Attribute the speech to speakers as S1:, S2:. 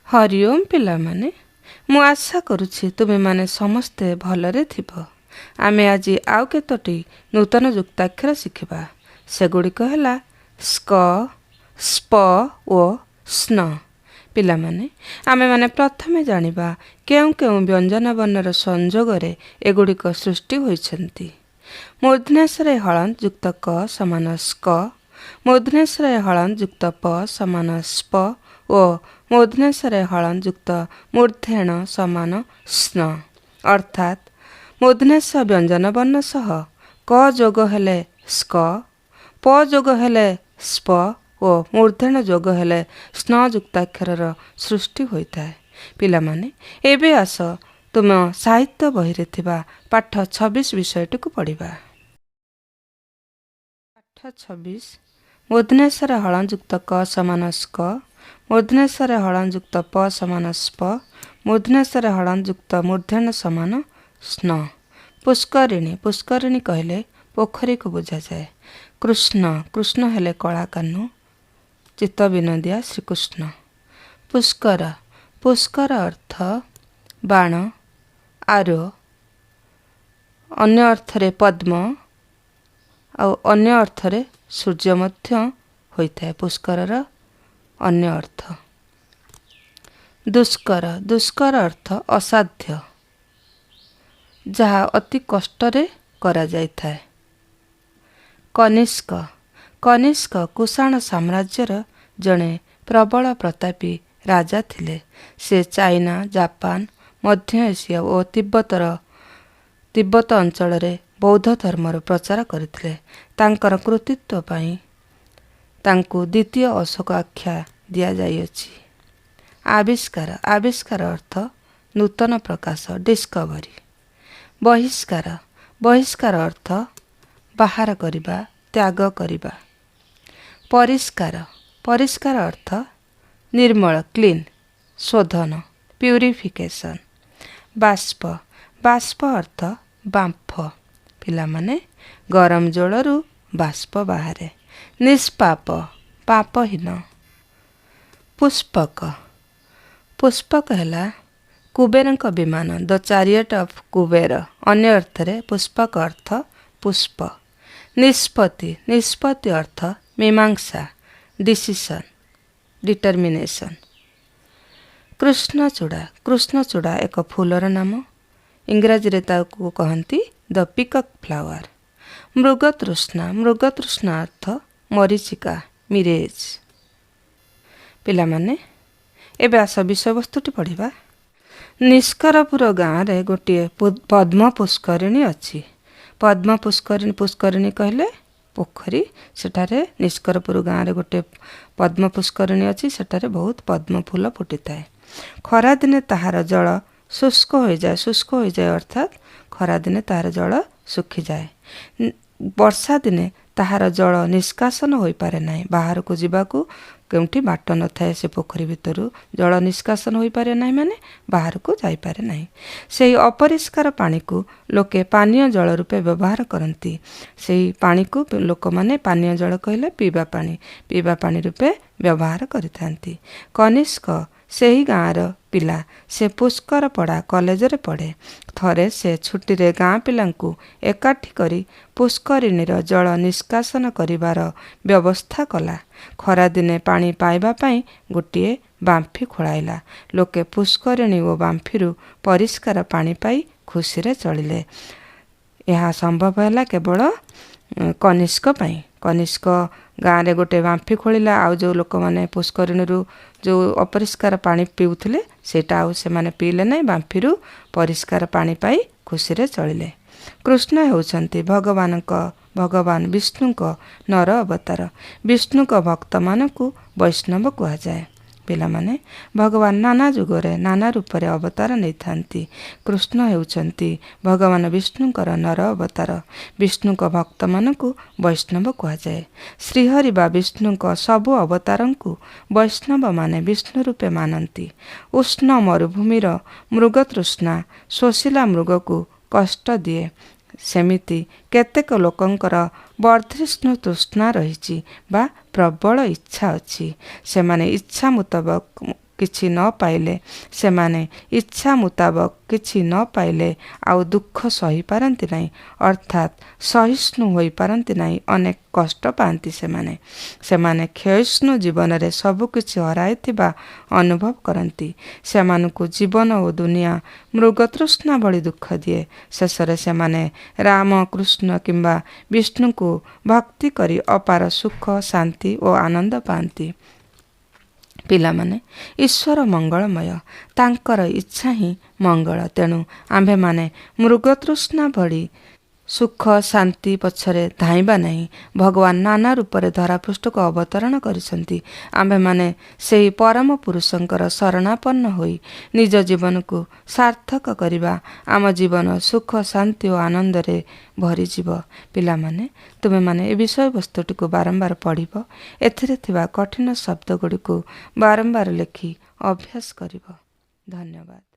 S1: हरिओम पिलामाने मु आशा करुछि तुमेमाने समस्ते भलरे थिब। आमे आज आउ केतोटी नूतन युक्ताक्षर शिखिबा। सेगुड़िक है स्क, स्प ओ स्न। पिलामाने आमे माने प्रथमे जानिबा केउं केउं व्यंजन वर्णर संजोगरे एगुड़िक सृष्टि होइछन्ति। मूर्धन्यासरे हलन्त युक्त क समान स्क, मूर्धन्यासरे हलन्त युक्त प समान स्प ओ मूर्धन्यासरे हलन्त युक्त मूर्धेण समान स्न। अर्थात मूर्धन्यास व्यंजन वर्ण सह क जोग हेले स्क, प जोग हेले स्प ओ मूर्धेण जोग हेले स्न युक्ताक्षरर सृष्टि होइताए। पिलामाने एबे आस तुम साहित्य बहिरे थिबा पाठ 26 विषयटिकु पढ़िबा। पाठ 26 मूर्धन्यासरे हलन्त युक्त क समान स्क, मूर्धन्यासरे हलन्त युक्त प समान स्प, मूर्धन्यासरे हलन्त युक्त मूर्धेण समान स्न। पुष्करिणी, पुष्करिणी कहले पोखरी को बुझा जाए। कृष्ण, कृष्ण हेले कला कान्हू चित्त विनोदिया श्रीकृष्ण। पुष्कर, पुष्कर अर्थ बाण, आरो, अन्य अर्थरे पद्म और अन्य अर्थरे सूर्य मध्य होइथाए। पुष्करर अन्य अर्थ। दुष्कर, दुष्कर अर्थ असाध्य, जहा अति कष्टरे करा जाइथाए। कनिष्क, कनिष्क कुषाण साम्राज्यर जणे प्रबल प्रतापी राजा थिले। से चाइना, जापान, मध्य एशिया और तिब्बत अंचल बौद्ध धर्मर प्रचार करथिले। तांकर कृतित्व पाई तांकु द्वितीय अशोक आख्या दिया जाइअछि। आविष्कार, आविष्कार अर्थ नूतन प्रकाश, डिस्कवरी। बहिष्कार, बहिष्कार अर्थ बाहर करिबा, त्याग करिबा। परिष्कार, परिष्कार अर्थ निर्मल, क्लीन, शोधन, प्यूरिफिकेशन। बाष्प, बाष्प अर्थ बांफ। पिलामाने गरम जलरू बाष्प बाहरे। निष्पाप, पापहीन। पुष्पक, पुष्पक है कुबेरଙ୍କ विमान, द चारियट ऑफ कुबेर। अन्य अर्थरे पुष्पक अर्थ पुष्प। निष्पत्ति, निष्पत्ति अर्थ मीमांसा, डिसिशन, डिटर्मिनेशन। कृष्णचूड़ा, कृष्णचूड़ा एक फूलर नाम। इंग्राजी रे ताकू कहंती द पिकक फ्लावर। मृगतृष्णा, मृगतृष्णा अर्थ मरीचिका, मिरेज। पिलामाने एबे आस विषय वस्तुटी पढ़िबा। निष्करपुर गाँव रे गोटे पद्म पुष्करिणी अछि। पद्म पुष्करिणी, पुष्करिणी कहले पोखरी। सेठारे निष्करपुर गाँव रे गोटे पद्म पुष्करिणी अछि। सेठारे बहुत पद्म फूल फुटिताए। खरा दिने ताहार जल शुष्क हो जाए, शुष्क हो जाए अर्थात खरा दिने ताहार जल सुखी जाए। वर्षा दिने ताहार जल निष्कासन होई पारे नाही। बाहर को जीवाकू केउठी बाट न थाए। से पोखरी भितरु जल निष्कासन होई पारे नाही, माने बाहर को जाई पारे नाही। सेही अपरिष्कार पानी को लोके पानीय जल रूपे व्यवहार करती। सेही पानी को लोक माने पानीय जल कहले पीवा पानी रूपे व्यवहार करिथांती। कनिष्क सेही गाँर पिला। से पुष्कर पड़ा कॉलेज रे पढ़े। थरे से छुट्टी रे गाँ पिलांकु एकाठी करी पुष्करिणीर जल निष्कासन करिवार व्यवस्था कला। खरा दिने पानी पाइबा पाई गोटिए बांफी खोलाइला। लोके पुष्करिणी ओ बांफीरु परिष्कार पानी पाई खुशी रे चलिले। यह संभव है केवल कनिष्क पाई। कनिष्क गाँव रे गोटे बांफी खोलिला। आउ जो लोक माने पुष्करिणीरु जो अपरिष्कार पानी पीउथिले सेटा आउ से माने पीले नै। बांफीरु परिष्कार पानी पाई खुशी रे चलिले। कृष्ण हेउछन्ति भगवान विष्णुक नर अवतार। विष्णुक भक्त मानकु वैष्णव कुहा जाए। पिलामाने भगवान नाना जुगरे नाना रूपरे अवतार नहीं थांती। कृष्ण हेउछन्ति भगवान विष्णुकर नर अवतार। विष्णुक भक्त मानकु वैष्णव कुहा जाए। श्रीहरि बा विष्णुक सबु अवतारंकु वैष्णव माने विष्णु रूपे मानती। उष्ण मरुभूमिर मृगतृष्णा शोषिला मृगकु कष्ट दिए। सेमिति केतेक लोकंकर वर्धिष्णु तृष्णा रहिछि बा प्रबल इच्छा अछि। सेमाने इच्छा କିଛି ନ ପାଇଲେ, ସେମାନେ ଇଚ୍ଛା ମୁତାବକ କିଛି ନ ପାଇଲେ ଆଉ ଦୁଃଖ ସହିପାରନ୍ତି ନାହିଁ, ଅର୍ଥାତ୍ ସହିଷ୍ଣୁ ହୋଇପାରନ୍ତି ନାହିଁ। ଅନେକ କଷ୍ଟ ପାଆନ୍ତି। ସେମାନେ କ୍ଷୟିଷ୍ଣୁ ଜୀବନରେ ସବୁକିଛି ହରାଇଥିବା ଅନୁଭବ କରନ୍ତି। ସେମାନଙ୍କୁ ଜୀବନ ଓ ଦୁନିଆ ମୃଗତୃଷ୍ଣା ଭଳି ଦୁଃଖ ଦିଏ। ଶେଷରେ ସେମାନେ ରାମ, କୃଷ୍ଣ କିମ୍ବା ବିଷ୍ଣୁଙ୍କୁ ଭକ୍ତି କରି ଅପାର ସୁଖ, ଶାନ୍ତି ଓ ଆନନ୍ଦ ପାଆନ୍ତି। ପିଲାମାନେ, ଈଶ୍ୱର ମଙ୍ଗଳମୟ, ତାଙ୍କର ଇଚ୍ଛା ହିଁ ମଙ୍ଗଳ। ତେଣୁ ଆମ୍ଭେମାନେ ମୃଗତୃଷ୍ଣା ଭଳି ସୁଖ, ଶାନ୍ତି ପଛରେ ଧାଇଁବା ନାହିଁ। ଭଗବାନ ନାନା ରୂପରେ ଧରାପୃଷ୍ଠକୁ ଅବତରଣ କରିଛନ୍ତି। ଆମ୍ଭେମାନେ ସେହି ପରମ ପୁରୁଷଙ୍କର ଶରଣାପନ୍ନ ହୋଇ ନିଜ ଜୀବନକୁ ସାର୍ଥକ କରିବା। ଆମ ଜୀବନ ସୁଖ, ଶାନ୍ତି ଓ ଆନନ୍ଦରେ ଭରିଯିବ। ପିଲାମାନେ, ତୁମେମାନେ ଏ ବିଷୟବସ୍ତୁଟିକୁ ବାରମ୍ବାର ପଢ଼ିବ। ଏଥିରେ ଥିବା କଠିନ ଶବ୍ଦଗୁଡ଼ିକୁ ବାରମ୍ବାର ଲେଖି ଅଭ୍ୟାସ କରିବ। ଧନ୍ୟବାଦ।